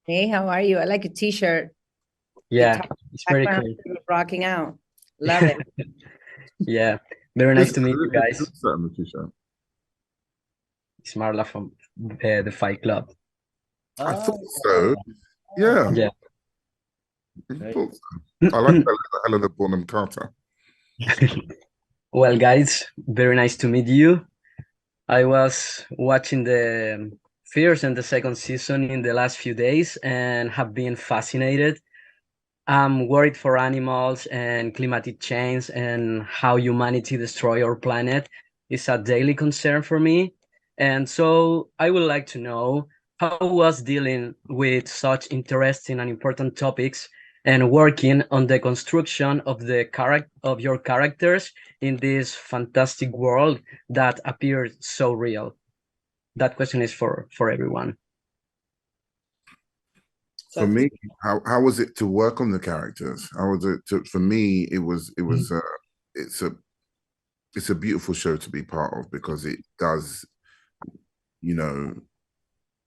Hey, how are you? I like your t-shirt. Yeah, Guitar it's very background, cool. rocking out. Love it. Yeah, very nice Who's, to meet you who's guys. that on the t-shirt? It's Marla from the Fight Club. I thought Oh, so. Yeah, Yeah. I very thought so. I like Helena Bonham Carter. Well, guys, very nice to meet you. I was watching the first and the second season in the last few days and have been fascinated. I'm worried for animals and climatic change and how humanity destroy our planet is a daily concern for me. And so I would like to know how was dealing with such interesting and important topics and working on the construction of the character of your characters in this fantastic world that appears so real. That question is for everyone. so For I me, think how was it to work on the characters? How was it to, for me? It was it's a it's a beautiful show to be part of because it does, you know,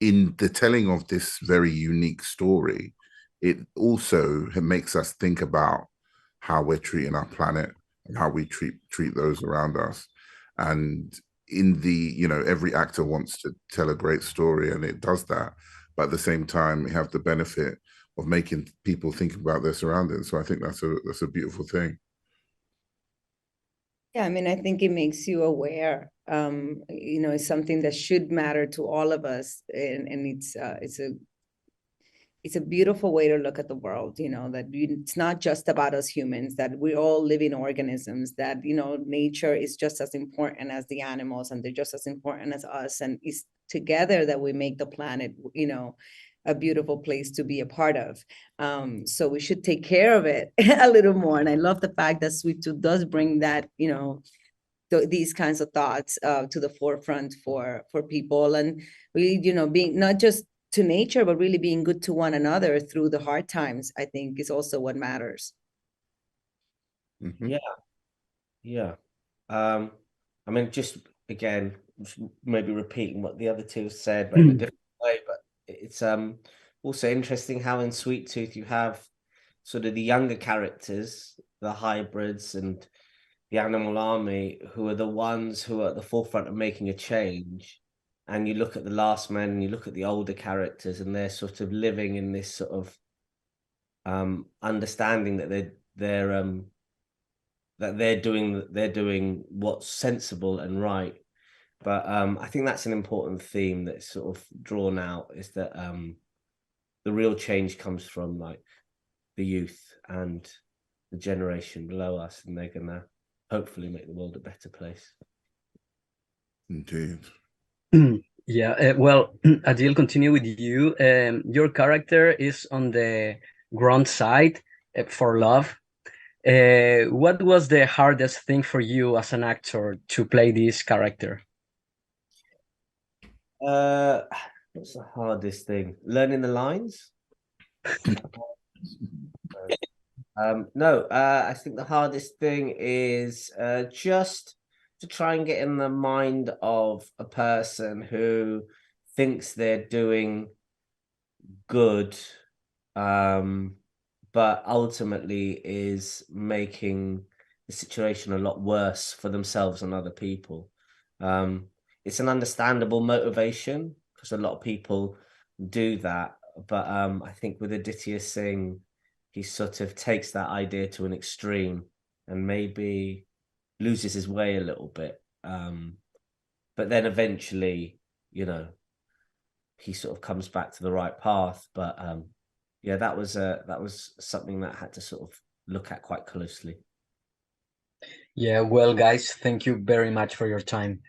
in the telling of this very unique story, it also makes us think about how we're treating our planet and how we treat those around us. And in the, every actor wants to tell a great story and it does that. But at the same time, we have the benefit of making people think about their surroundings. So I think that's a beautiful thing. Yeah, I mean, I think it makes you aware. It's something that should matter to all of us, and it's a beautiful way to look at the world. It's not just about us humans. That we're all living organisms. That nature is just as important as the animals, and they're just as important as us. And it's together that we make the planet. A beautiful place to be a part of. So we should take care of it a little more. And I love the fact that Sweet Tooth does bring that, these kinds of thoughts to the forefront for people, and really, being not just to nature, but really being good to one another through the hard times, I think is also what matters. Mhm. yeah, yeah. Um, I mean, just again, maybe repeating what the other two said, but in a different way. But it's also interesting how in Sweet Tooth you have sort of the younger characters, the hybrids, and the Animal Army, who are the ones who are at the forefront of making a change. And you look at the Last Man, and you look at the older characters, and they're sort of living in this sort of understanding that they're doing what's sensible and right. But I think that's an important theme that's sort of drawn out, is that the real change comes from like the youth and the generation below us, and they're gonna hopefully make the world a better place. Indeed. Yeah, well, Adil, continue with you. Your character is on the ground side for love. What was the hardest thing for you as an actor to play this character? Uh, what's the hardest thing? Learning the lines? No, I think the hardest thing is just to try and get in the mind of a person who thinks they're doing good, um, but ultimately is making the situation a lot worse for themselves and other people. Um, it's an understandable motivation because a lot of people do that, but I think with Aditya Singh, he sort of takes that idea to an extreme and maybe loses his way a little bit. But then eventually, you know, he sort of comes back to the right path. But yeah, that was something that I had to sort of look at quite closely. Yeah, well, guys, thank you very much for your time.